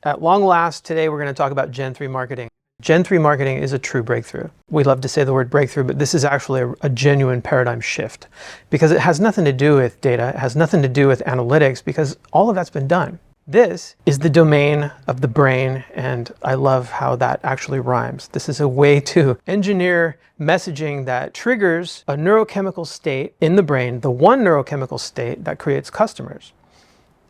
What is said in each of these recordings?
At long last, today we're going to talk about Gen3 marketing. Gen3 marketing is a true breakthrough. We love to say the word breakthrough, but this is actually a genuine paradigm shift because it has nothing to do with data. It has nothing to do with analytics because all of that's been done. This is the domain of the brain, and I love how that actually rhymes. This is a way to engineer messaging that triggers a neurochemical state in the brain, the one neurochemical state that creates customers.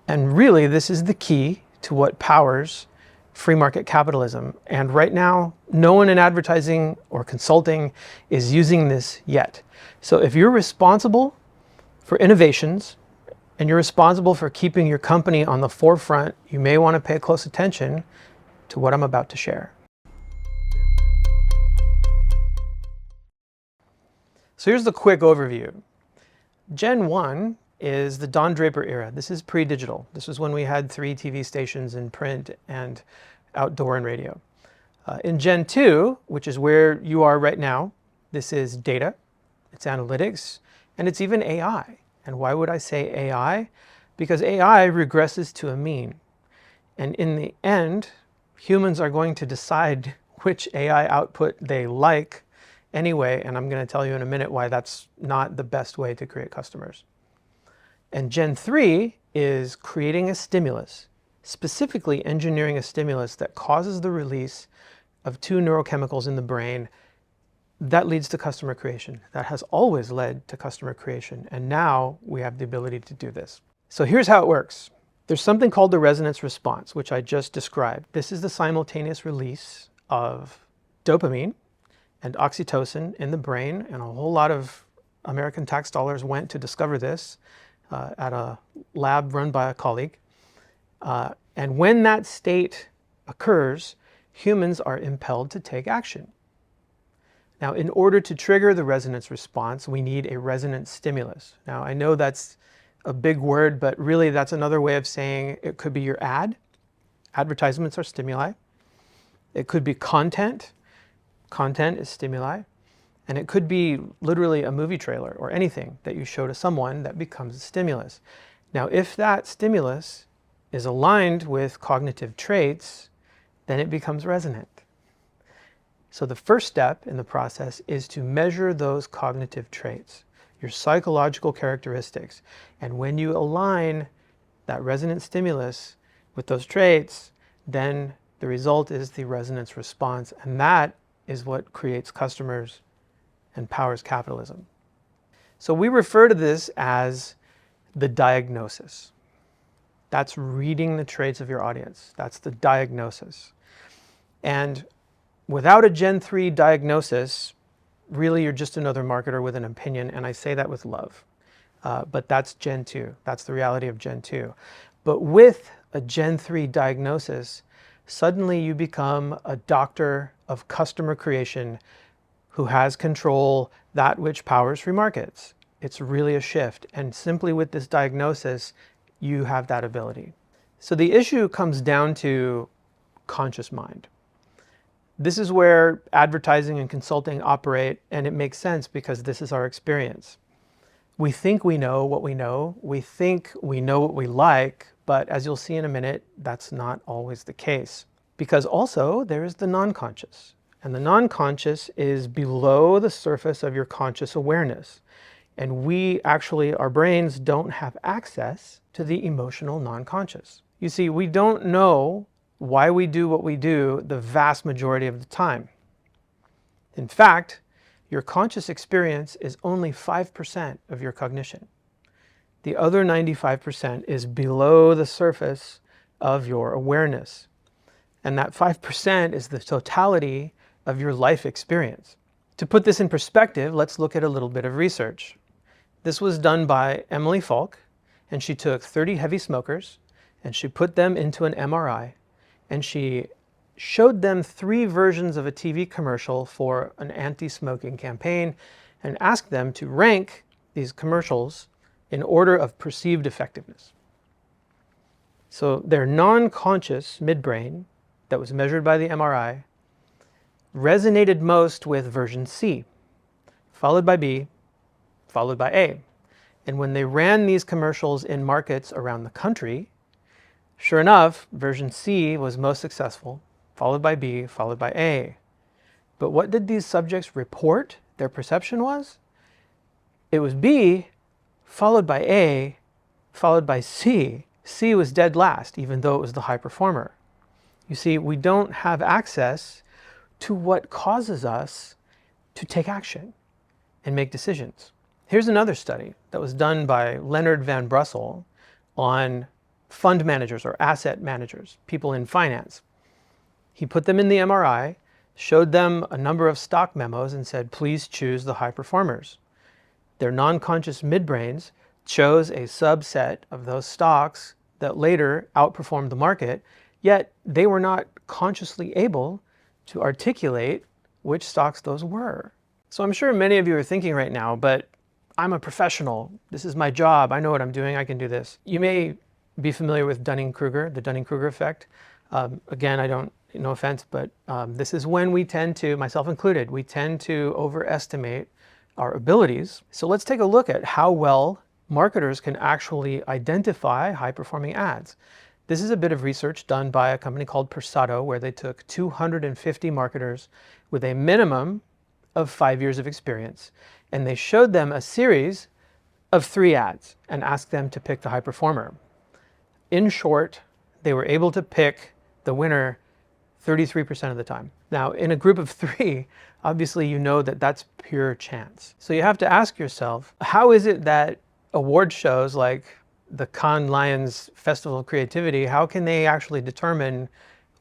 And really, this is the key to what powers free market capitalism. And right now, no one in advertising or consulting is using this yet. So if you're responsible for innovations and you're responsible for keeping your company on the forefront, you may want to pay close attention to what I'm about to share. So here's the quick overview. Gen 1 is the Don Draper era. This is pre-digital. This was when we had 3 TV stations in print and outdoor and radio. In Gen 2, which is where you are right now, this is data, it's analytics, and it's even AI. And why would I say AI? Because AI regresses to a mean. And in the end, humans are going to decide which AI output they like anyway, and I'm going to tell you in a minute why that's not the best way to create customers. And Gen 3 is creating a stimulus, specifically engineering a stimulus that causes the release of 2 neurochemicals in the brain that leads to customer creation. That has always led to customer creation, and now we have the ability to do this. So here's how it works. There's something called the resonance response, which I just described. This is the simultaneous release of dopamine and oxytocin in the brain, and a whole lot of American tax dollars went to discover this at a lab run by a colleague. And when that state occurs, humans are impelled to take action. Now, in order to trigger the resonance response, we need a resonant stimulus. Now, I know that's a big word, but really that's another way of saying it could be your ad. Advertisements are stimuli. It could be content. Content is stimuli. And it could be literally a movie trailer or anything that you show to someone that becomes a stimulus. Now, if that stimulus is aligned with cognitive traits, then it becomes resonant. So the first step in the process is to measure those cognitive traits, your psychological characteristics. And when you align that resonant stimulus with those traits, then the result is the resonance response. And that is what creates customers and powers capitalism. So we refer to this as the diagnosis. That's reading the traits of your audience. That's the diagnosis. And without a Gen 3 diagnosis, really you're just another marketer with an opinion, and I say that with love. But that's Gen 2. That's the reality of Gen 2. But with a Gen 3 diagnosis, suddenly you become a doctor of customer creation who has control that which powers free markets. It's really a shift. And simply with this diagnosis, you have that ability. So the issue comes down to conscious mind. This is where advertising and consulting operate, and it makes sense because this is our experience. We think we know what we know. We think we know what we like, but as you'll see in a minute, that's not always the case. Because also there is the non-conscious. And the non-conscious is below the surface of your conscious awareness. And we actually, our brains don't have access to the emotional non-conscious. You see, we don't know why we do what we do the vast majority of the time. In fact, your conscious experience is only 5% of your cognition. The other 95% is below the surface of your awareness. And that 5% is the totality of your life experience. To put this in perspective, let's look at a little bit of research. This was done by Emily Falk, and she took 30 heavy smokers and she put them into an MRI, and she showed them 3 versions of a TV commercial for an anti-smoking campaign and asked them to rank these commercials in order of perceived effectiveness. So their non-conscious midbrain that was measured by the MRI resonated most with version C, followed by B, followed by A. And when they ran these commercials in markets around the country, Sure enough, version C was most successful, followed by B, followed by A. But what did these subjects report their perception was? It was B, followed by A, followed by C. C was dead last, even though it was the high performer. You see, we don't have access to what causes us to take action and make decisions. Here's another study that was done by Leonard van Brussel on fund managers or asset managers, people in finance. He put them in the MRI, showed them a number of stock memos and said, please choose the high performers. Their non-conscious midbrains chose a subset of those stocks that later outperformed the market, yet they were not consciously able to articulate which stocks those were. So I'm sure many of you are thinking right now, but I'm a professional. This is my job. I know what I'm doing. I can do this. You may be familiar with Dunning-Kruger, the Dunning-Kruger effect. Again, I don't, no offense, but this is when we tend to, myself included, we tend to overestimate our abilities. So let's take a look at how well marketers can actually identify high-performing ads. This is a bit of research done by a company called Persado, where they took 250 marketers with a minimum of 5 years of experience, and they showed them a series of 3 ads and asked them to pick the high performer. In short, they were able to pick the winner 33% of the time. Now, in a group of 3, obviously you know that that's pure chance. So you have to ask yourself, how is it that award shows like the Cannes Lions Festival of Creativity, how can they actually determine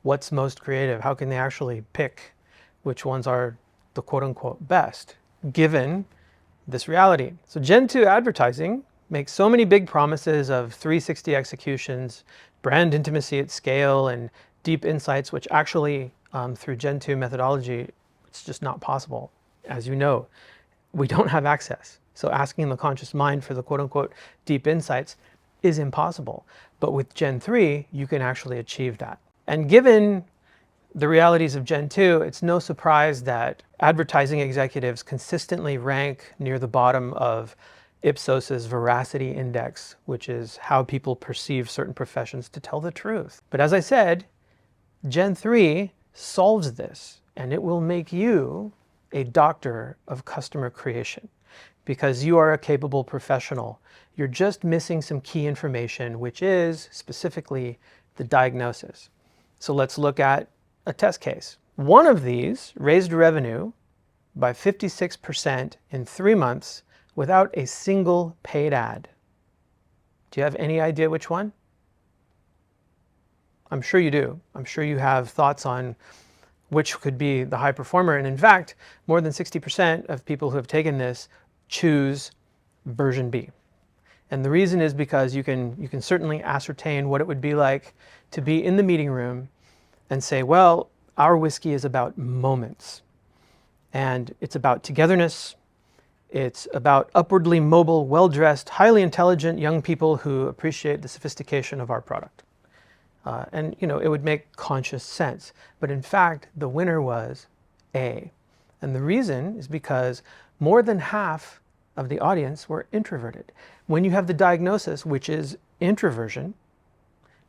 what's most creative? How can they actually pick which ones are the quote-unquote best, given this reality? So Gen 2 advertising makes so many big promises of 360 executions, brand intimacy at scale, and deep insights, which actually, through Gen 2 methodology, it's just not possible. As you know, we don't have access. So asking the conscious mind for the quote-unquote deep insights is impossible. But with Gen 3, you can actually achieve that. And given the realities of Gen 2, it's no surprise that advertising executives consistently rank near the bottom of Ipsos's veracity index, which is how people perceive certain professions to tell the truth. But as I said, Gen 3 solves this, and it will make you a doctor of customer creation because you are a capable professional. You're just missing some key information, which is specifically the diagnosis. So let's look at a test case. One of these raised revenue by 56% in 3 months without a single paid ad. Do you have any idea which one? I'm sure you do. I'm sure you have thoughts on which could be the high performer. And in fact, more than 60% of people who have taken this choose version B. And the reason is because you can certainly ascertain what it would be like to be in the meeting room and say, well, our whiskey is about moments. And it's about togetherness. It's about upwardly mobile, well-dressed, highly intelligent young people who appreciate the sophistication of our product. And you know, it would make conscious sense. But in fact, the winner was A. And the reason is because more than half of the audience were introverted. When you have the diagnosis, which is introversion,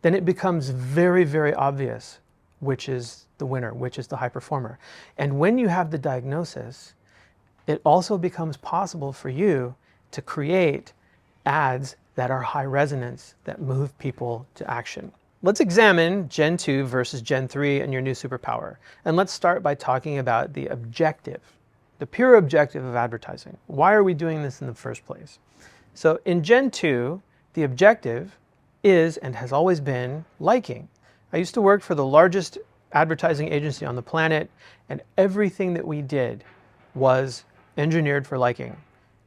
then it becomes very, very obvious which is the winner, which is the high performer. And when you have the diagnosis, it also becomes possible for you to create ads that are high resonance, that move people to action. Let's examine Gen 2 versus Gen 3 and your new superpower. And let's start by talking about the objective, the pure objective of advertising. Why are we doing this in the first place? So in Gen 2, the objective is and has always been liking. I used to work for the largest advertising agency on the planet, and everything that we did was engineered for liking.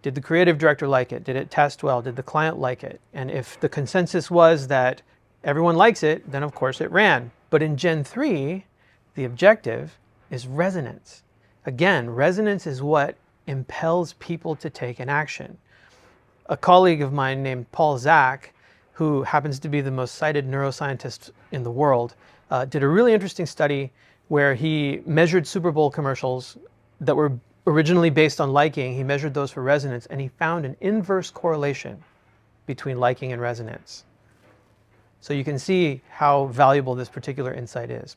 Did the creative director like it? Did it test well? Did the client like it? And if the consensus was that everyone likes it, then of course it ran. But in Gen 3, the objective is resonance. Again, resonance is what impels people to take an action. A colleague of mine named Paul Zak, who happens to be the most cited neuroscientist in the world, did a really interesting study where he measured Super Bowl commercials that were originally based on liking. He measured those for resonance, and he found an inverse correlation between liking and resonance. So you can see how valuable this particular insight is.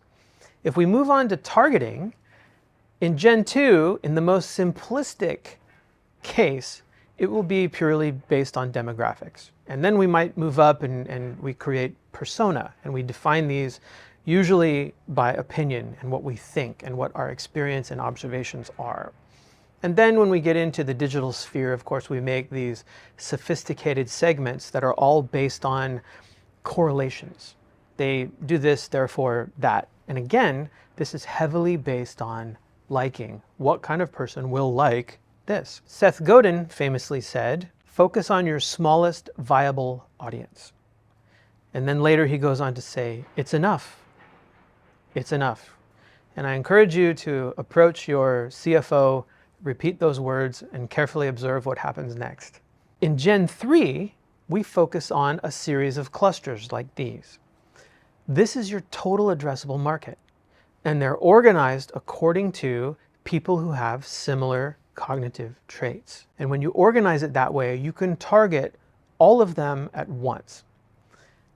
If we move on to targeting, in Gen 2, in the most simplistic case, it will be purely based on demographics. And then we might move up and we create persona, and we define these usually by opinion and what we think and what our experience and observations are. And then when we get into the digital sphere, of course, we make these sophisticated segments that are all based on correlations. They do this, therefore that. And again, this is heavily based on liking. What kind of person will like this? Seth Godin famously said, focus on your smallest viable audience. And then later he goes on to say, it's enough. It's enough. And I encourage you to approach your CFO, repeat those words, and carefully observe what happens next. In Gen 3, we focus on a series of clusters like these. This is your total addressable market, and they're organized according to people who have similar cognitive traits. And when you organize it that way, you can target all of them at once.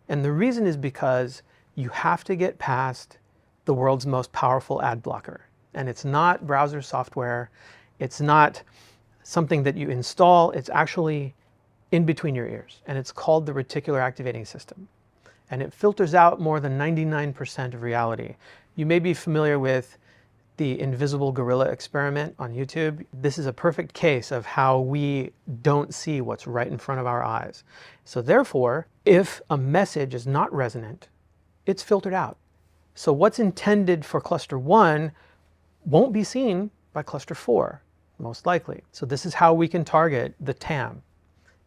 And the reason is because you have to get past the world's most powerful ad blocker. And it's not browser software. It's not something that you install. It's actually in between your ears. And it's called the reticular activating system. And it filters out more than 99% of reality. You may be familiar with the invisible gorilla experiment on YouTube. This is a perfect case of how we don't see what's right in front of our eyes. So therefore, if a message is not resonant, it's filtered out. So what's intended for cluster 1 won't be seen by cluster 4, most likely. So this is how we can target the TAM.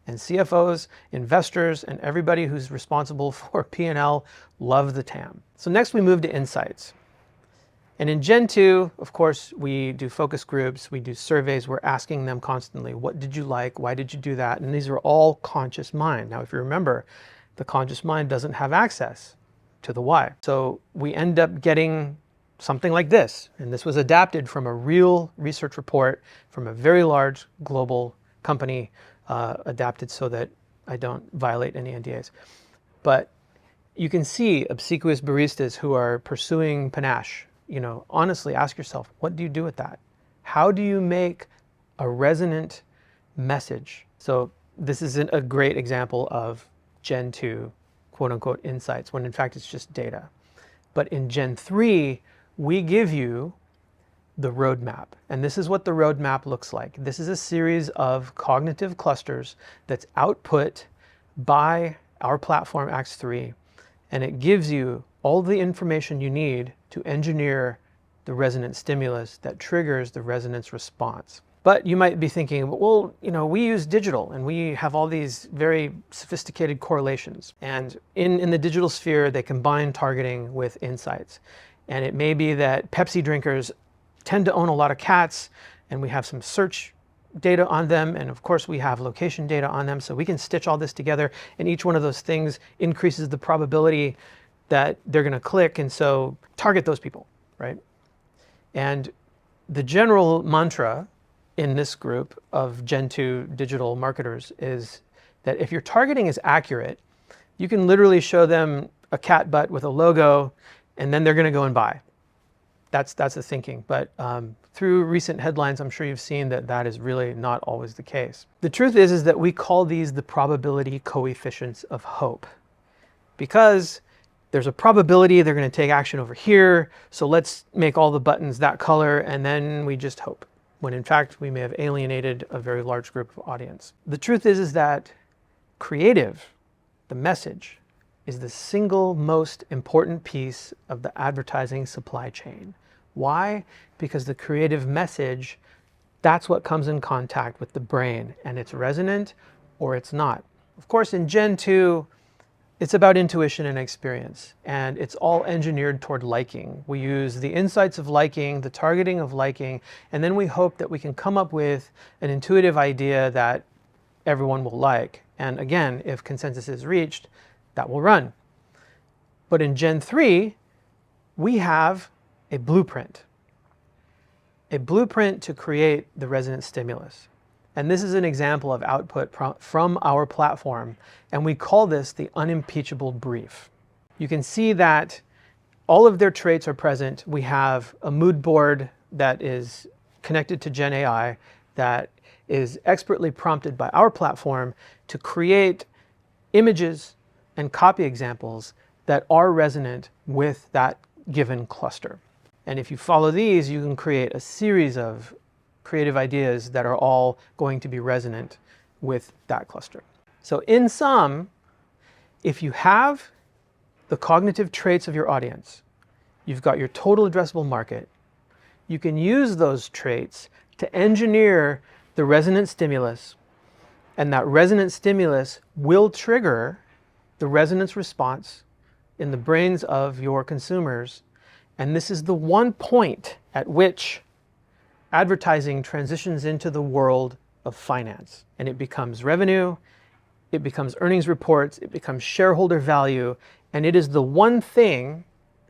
And CFOs, investors, and everybody who's responsible for P&L love the TAM. So next we move to insights. And in Gen 2, of course, we do focus groups, we do surveys, we're asking them constantly, what did you like, why did you do that? And these are all conscious mind. Now, if you remember, the conscious mind doesn't have access to the why. So we end up getting something like this. And this was adapted from a real research report from a very large global company, adapted so that I don't violate any NDAs. But you can see obsequious baristas who are pursuing panache. You know, honestly, ask yourself, what do you do with that? How do you make a resonant message? So this isn't a great example of Gen 2, quote unquote, insights, when in fact it's just data. But in Gen 3, we give you the roadmap. And this is what the roadmap looks like. This is a series of cognitive clusters that's output by our platform, Ax3, and it gives you all the information you need to engineer the resonant stimulus that triggers the resonance response. But you might be thinking, well, you know, we use digital and we have all these very sophisticated correlations. And in the digital sphere, they combine targeting with insights. And it may be that Pepsi drinkers tend to own a lot of cats, and we have some search data on them, and of course we have location data on them, so we can stitch all this together, and each one of those things increases the probability that they're going to click, and so target those people, right? And the general mantra in this group of Gen 2 digital marketers is that if your targeting is accurate, you can literally show them a cat butt with a logo, and then they're going to go and buy. That's the thinking. But through recent headlines, I'm sure you've seen that that is really not always the case. The truth is that we call these the probability coefficients of hope, because there's a probability they're going to take action over here, so let's make all the buttons that color, and then we just hope, when in fact we may have alienated a very large group of audience. The truth is that creative, the message, is the single most important piece of the advertising supply chain. Why? Because the creative message, that's what comes in contact with the brain, and it's resonant or it's not. Of course, in Gen 2, it's about intuition and experience, and it's all engineered toward liking. We use the insights of liking, the targeting of liking, and then we hope that we can come up with an intuitive idea that everyone will like. And again, if consensus is reached, that will run. But in Gen 3, we have a blueprint to create the resonant stimulus. And this is an example of output from our platform, and we call this the unimpeachable brief. you can see that all of their traits are present. We have a mood board that is connected to Gen AI that is expertly prompted by our platform to create images and copy examples that are resonant with that given cluster. And if you follow these, you can create a series of creative ideas that are all going to be resonant with that cluster. So in sum, if you have the cognitive traits of your audience, you've got your total addressable market, you can use those traits to engineer the resonant stimulus, and that resonant stimulus will trigger the resonance response in the brains of your consumers. And this is the one point at which advertising transitions into the world of finance, and it becomes revenue, it becomes earnings reports, it becomes shareholder value, and it is the one thing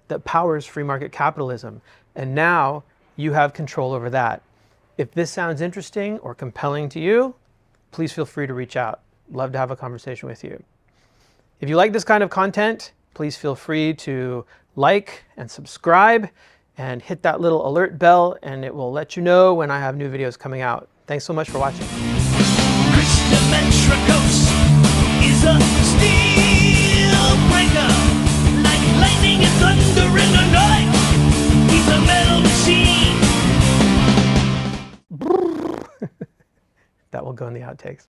that powers free market capitalism. And now you have control over that. If this sounds interesting or compelling to you, please feel free to reach out. Love to have a conversation with you. If you like this kind of content, please feel free to like and subscribe and hit that little alert bell, and it will let you know when I have new videos coming out. Thanks so much for watching. Is a steel breaker, like lightning and thunder in the night. He's a metal machine. That will go in the outtakes.